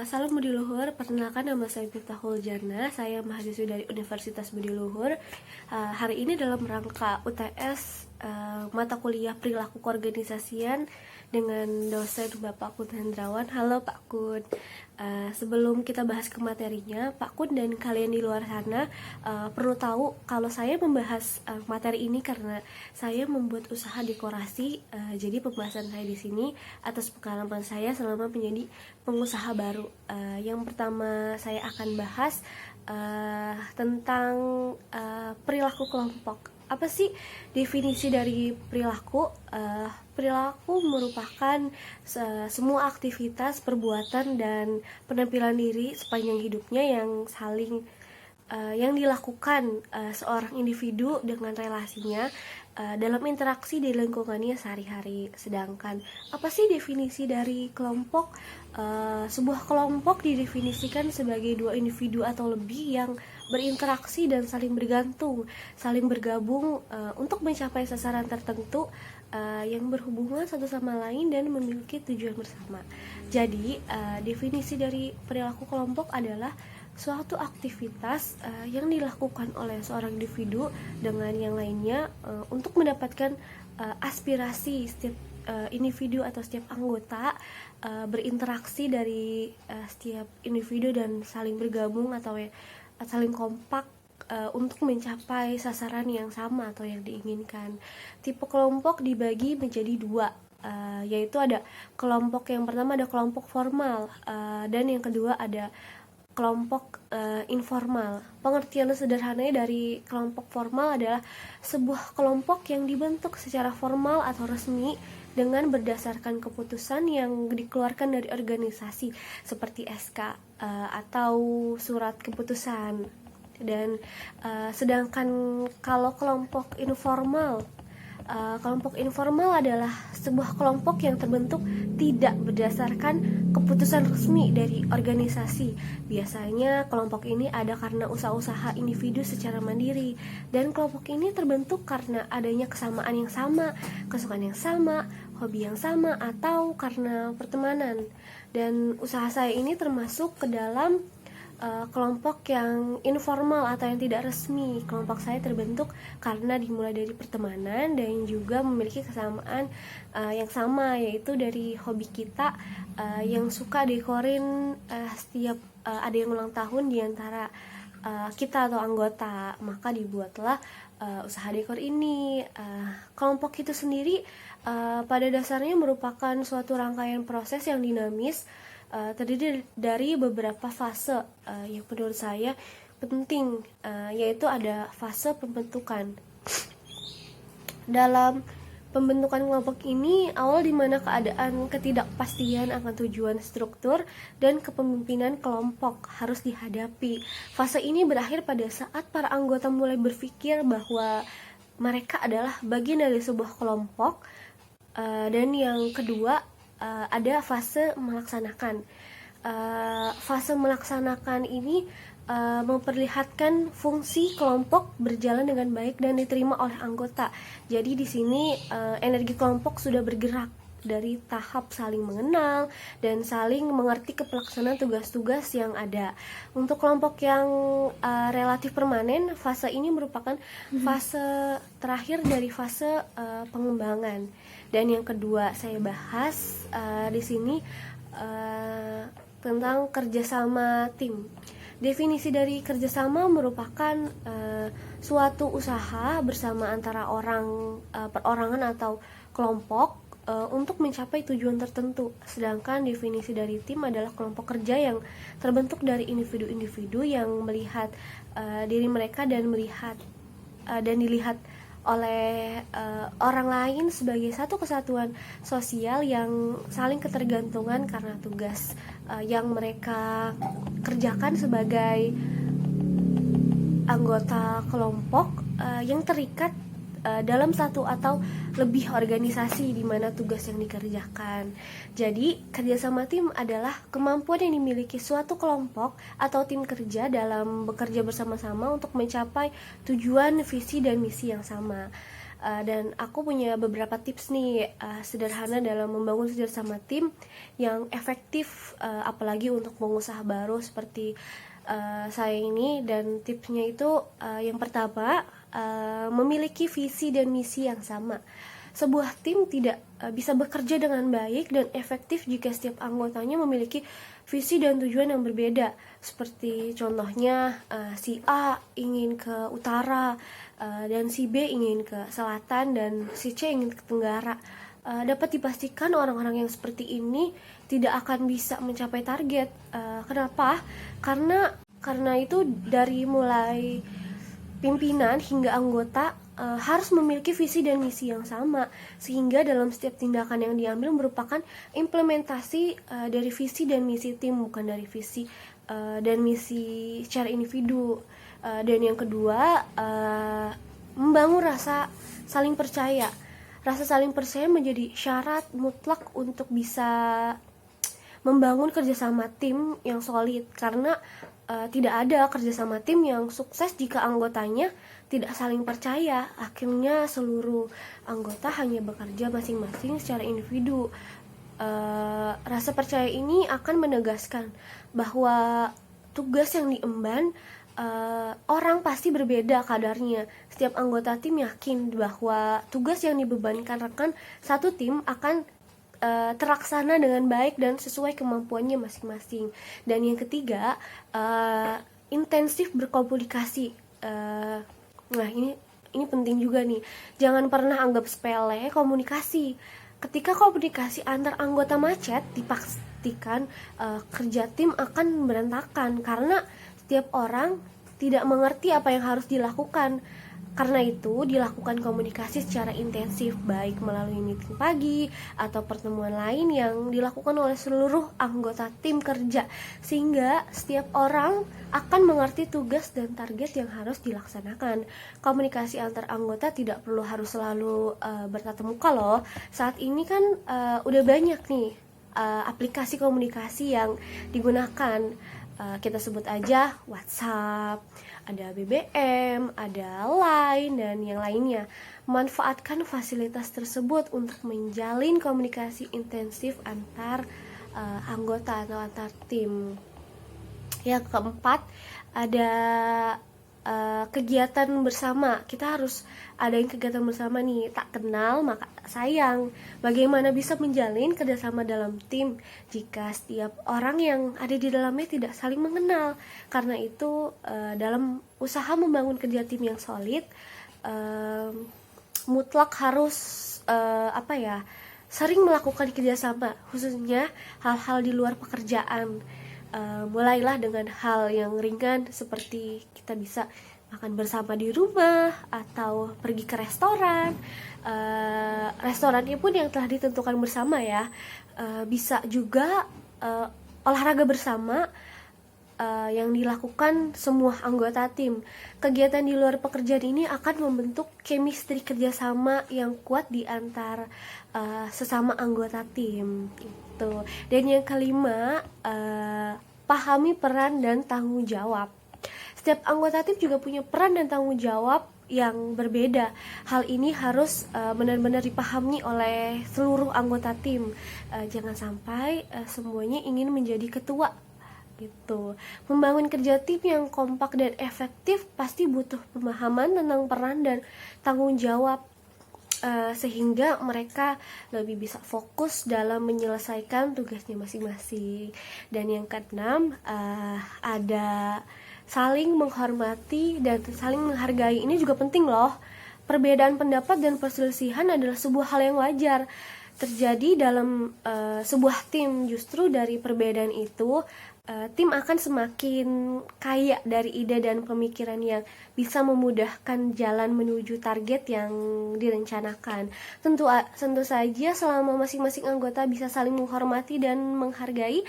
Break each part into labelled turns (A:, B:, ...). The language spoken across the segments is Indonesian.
A: Salam Budi Luhur, perkenalkan nama saya Miftahul Jana, saya mahasiswi dari Universitas Budi Luhur. Hari ini dalam rangka UTS mata kuliah perilaku keorganisasian dengan dosen Bapak Kun Hendrawan. Halo Pak Kun. Sebelum kita bahas ke materinya, Pak Kun dan kalian di luar sana perlu tahu kalau saya membahas materi ini karena saya membuat usaha dekorasi. Jadi pembahasan saya di sini atas pengalaman saya selama menjadi pengusaha baru. Yang pertama saya akan bahas tentang perilaku kelompok. Apa sih definisi dari perilaku? Perilaku merupakan semua aktivitas, perbuatan, dan penampilan diri sepanjang hidupnya yang dilakukan seorang individu dengan relasinya dalam interaksi di lingkungannya sehari-hari. Sedangkan apa sih definisi dari kelompok? Sebuah kelompok didefinisikan sebagai dua individu atau lebih yang berinteraksi dan saling bergantung, saling bergabung untuk mencapai sasaran tertentu yang berhubungan satu sama lain dan memiliki tujuan bersama. Jadi, definisi dari perilaku kelompok adalah suatu aktivitas yang dilakukan oleh seorang individu dengan yang lainnya untuk mendapatkan aspirasi setiap individu atau setiap anggota, berinteraksi dari setiap individu dan saling bergabung atau saling kompak untuk mencapai sasaran yang sama atau yang diinginkan. Tipe kelompok dibagi menjadi dua, yaitu ada kelompok yang pertama ada kelompok formal dan yang kedua ada kelompok informal. Pengertian sederhananya dari kelompok formal adalah sebuah kelompok yang dibentuk secara formal atau resmi dengan berdasarkan keputusan yang dikeluarkan dari organisasi seperti SK atau surat keputusan. Dan sedangkan kalau kelompok informal adalah sebuah kelompok yang terbentuk tidak berdasarkan keputusan resmi dari organisasi. Biasanya kelompok ini ada karena usaha-usaha individu secara mandiri, dan kelompok ini terbentuk karena adanya kesamaan yang sama, kesukaan yang sama, hobi yang sama, atau karena pertemanan. Dan usaha saya ini termasuk ke dalam kelompok yang informal atau yang tidak resmi. Kelompok saya terbentuk karena dimulai dari pertemanan dan juga memiliki kesamaan yang sama, yaitu dari hobi kita yang suka dekorin setiap ada yang ulang tahun di antara kita atau anggota, maka dibuatlah usaha dekor ini. Kelompok itu sendiri pada dasarnya merupakan suatu rangkaian proses yang dinamis, terdiri dari beberapa fase yang menurut saya penting, yaitu ada fase pembentukan. Dalam pembentukan kelompok ini, awal dimana keadaan ketidakpastian akan tujuan struktur dan kepemimpinan kelompok harus dihadapi. Fase ini berakhir pada saat para anggota mulai berpikir bahwa mereka adalah bagian dari sebuah kelompok. Dan yang kedua, ada fase melaksanakan. Fase melaksanakan ini memperlihatkan fungsi kelompok berjalan dengan baik dan diterima oleh anggota. Jadi di sini energi kelompok sudah bergerak dari tahap saling mengenal dan saling mengerti kepelaksanaan tugas-tugas yang ada. Untuk kelompok yang relatif permanen, fase ini merupakan fase terakhir dari fase pengembangan. Dan yang kedua saya bahas di sini tentang kerjasama tim. Definisi dari kerjasama merupakan suatu usaha bersama antara perorangan atau kelompok untuk mencapai tujuan tertentu. Sedangkan definisi dari tim adalah kelompok kerja yang terbentuk dari individu-individu yang melihat diri mereka dan dilihat oleh orang lain sebagai satu kesatuan sosial yang saling ketergantungan karena tugas yang mereka kerjakan sebagai anggota kelompok yang terikat dalam satu atau lebih organisasi di mana tugas yang dikerjakan. Jadi, kerjasama tim adalah kemampuan yang dimiliki suatu kelompok atau tim kerja dalam bekerja bersama-sama untuk mencapai tujuan, visi, dan misi yang sama. Dan aku punya beberapa tips nih sederhana dalam membangun kerjasama tim yang efektif, apalagi untuk pengusaha baru seperti saya ini. Dan tipsnya itu yang pertama, memiliki visi dan misi yang sama. Sebuah tim tidak bisa bekerja dengan baik dan efektif jika setiap anggotanya memiliki visi dan tujuan yang berbeda. Seperti contohnya si A ingin ke utara, dan si B ingin ke selatan, dan si C ingin ke tenggara. Dapat dipastikan orang-orang yang seperti ini tidak akan bisa mencapai target. Kenapa? Karena itu dari mulai pimpinan hingga anggota harus memiliki visi dan misi yang sama, sehingga dalam setiap tindakan yang diambil merupakan implementasi dari visi dan misi tim, bukan dari visi dan misi secara individu. Dan yang kedua, membangun rasa saling percaya. Rasa saling percaya menjadi syarat mutlak untuk bisa membangun kerjasama tim yang solid, karena tidak ada kerjasama tim yang sukses jika anggotanya tidak saling percaya. Akhirnya seluruh anggota hanya bekerja masing-masing secara individu. Rasa percaya ini akan menegaskan bahwa tugas yang diemban orang pasti berbeda kadarnya. Setiap anggota tim yakin bahwa tugas yang dibebankan rekan satu tim akan terlaksana dengan baik dan sesuai kemampuannya masing-masing. Dan yang ketiga, intensif berkomunikasi. Nah, ini penting juga nih. Jangan pernah anggap sepele komunikasi. Ketika komunikasi antar anggota macet, dipastikan kerja tim akan berantakan karena setiap orang tidak mengerti apa yang harus dilakukan. Karena itu, dilakukan komunikasi secara intensif, baik melalui meeting pagi atau pertemuan lain yang dilakukan oleh seluruh anggota tim kerja, sehingga setiap orang akan mengerti tugas dan target yang harus dilaksanakan. Komunikasi antar anggota tidak perlu harus selalu bertatap muka loh. Saat ini kan udah banyak nih aplikasi komunikasi yang digunakan. Kita sebut aja WhatsApp, ada BBM, ada Line, dan yang lainnya. Manfaatkan fasilitas tersebut untuk menjalin komunikasi intensif antar anggota atau antar tim. Yang keempat, ada kegiatan bersama. Kita harus adain kegiatan bersama nih. Tak kenal maka sayang. Bagaimana bisa menjalin kerjasama dalam tim jika setiap orang yang ada di dalamnya tidak saling mengenal? Karena itu dalam usaha membangun kerja tim yang solid, mutlak harus sering melakukan kerjasama, khususnya hal-hal di luar pekerjaan. Mulailah dengan hal yang ringan seperti kita bisa makan bersama di rumah atau pergi ke restoran. Restorannya pun yang telah ditentukan bersama ya. Bisa juga olahraga bersama yang dilakukan semua anggota tim. Kegiatan di luar pekerjaan ini akan membentuk chemistry kerjasama yang kuat di antar sesama anggota tim gitu. Dan yang kelima, pahami peran dan tanggung jawab. Setiap anggota tim juga punya peran dan tanggung jawab yang berbeda. Hal ini harus benar-benar dipahami oleh seluruh anggota tim. Jangan sampai semuanya ingin menjadi ketua gitu. Membangun kerja tim yang kompak dan efektif pasti butuh pemahaman tentang peran dan tanggung jawab, sehingga mereka lebih bisa fokus dalam menyelesaikan tugasnya masing-masing. Dan yang keenam, ada saling menghormati dan saling menghargai. Ini juga penting loh. Perbedaan pendapat dan perselisihan adalah sebuah hal yang wajar terjadi dalam sebuah tim. Justru dari perbedaan itu, tim akan semakin kaya dari ide dan pemikiran yang bisa memudahkan jalan menuju target yang direncanakan. Tentu saja selama masing-masing anggota bisa saling menghormati dan menghargai,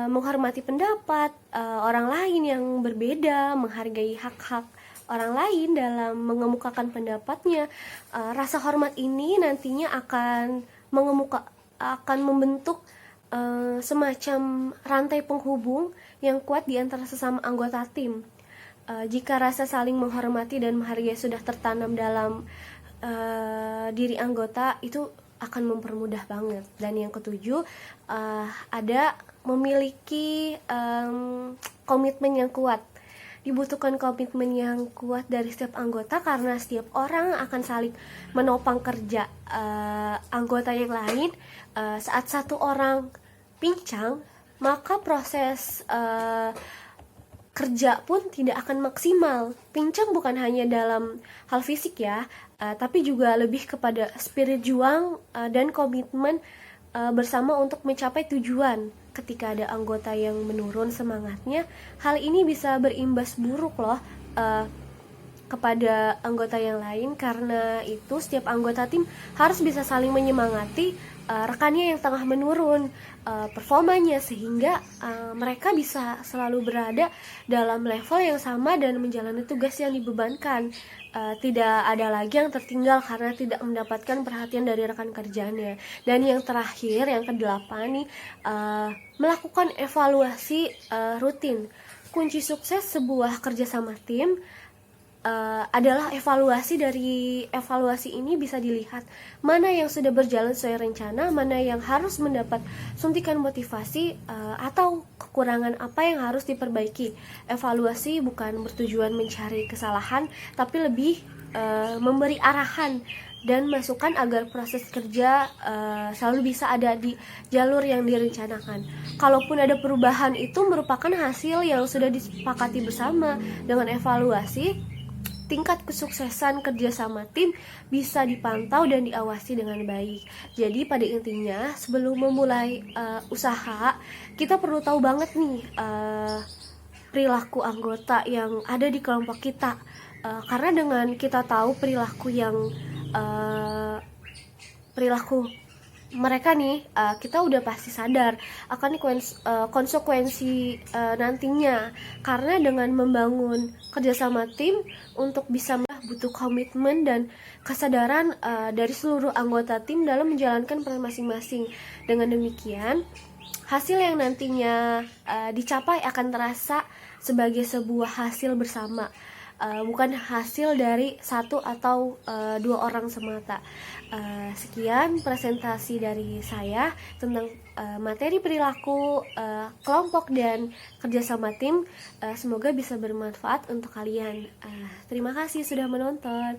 A: menghormati pendapat orang lain yang berbeda, menghargai hak-hak orang lain dalam mengemukakan pendapatnya. Rasa hormat ini nantinya akan membentuk semacam rantai penghubung yang kuat di antara sesama anggota tim. Jika rasa saling menghormati dan menghargai sudah tertanam dalam diri anggota itu akan mempermudah banget. Dan yang ketujuh, ada memiliki komitmen yang kuat. Dibutuhkan komitmen yang kuat dari setiap anggota karena setiap orang akan saling menopang kerja anggota yang lain. Saat satu orang pincang, maka proses kerja pun tidak akan maksimal. Pincang bukan hanya dalam hal fisik ya, tapi juga lebih kepada spirit juang dan komitmen bersama untuk mencapai tujuan. Ketika ada anggota yang menurun semangatnya, hal ini bisa berimbas buruk loh kepada anggota yang lain. Karena itu setiap anggota tim harus bisa saling menyemangati rekannya yang tengah menurun performanya, sehingga mereka bisa selalu berada dalam level yang sama dan menjalani tugas yang dibebankan. Tidak ada lagi yang tertinggal karena tidak mendapatkan perhatian dari rekan kerjanya. Dan yang terakhir, yang ke-8 nih, melakukan evaluasi rutin. Kunci sukses sebuah kerjasama tim adalah evaluasi. Dari evaluasi ini bisa dilihat mana yang sudah berjalan sesuai rencana, mana yang harus mendapat suntikan motivasi, atau kekurangan apa yang harus diperbaiki. Evaluasi bukan bertujuan mencari kesalahan, tapi lebih memberi arahan dan masukan agar proses kerja selalu bisa ada di jalur yang direncanakan. Kalaupun ada perubahan, itu merupakan hasil yang sudah disepakati bersama. Dengan evaluasi, tingkat kesuksesan kerjasama tim bisa dipantau dan diawasi dengan baik. Jadi pada intinya, sebelum memulai usaha, kita perlu tahu banget nih perilaku anggota yang ada di kelompok kita. Karena dengan kita tahu perilaku mereka nih, kita udah pasti sadar akan konsekuensi nantinya. Karena dengan membangun kerjasama tim untuk bisa butuh komitmen dan kesadaran dari seluruh anggota tim dalam menjalankan peran masing-masing. Dengan demikian, hasil yang nantinya dicapai akan terasa sebagai sebuah hasil bersama, bukan hasil dari satu atau dua orang semata. Sekian presentasi dari saya tentang materi perilaku kelompok dan kerjasama tim. Semoga bisa bermanfaat untuk kalian. Terima kasih sudah menonton.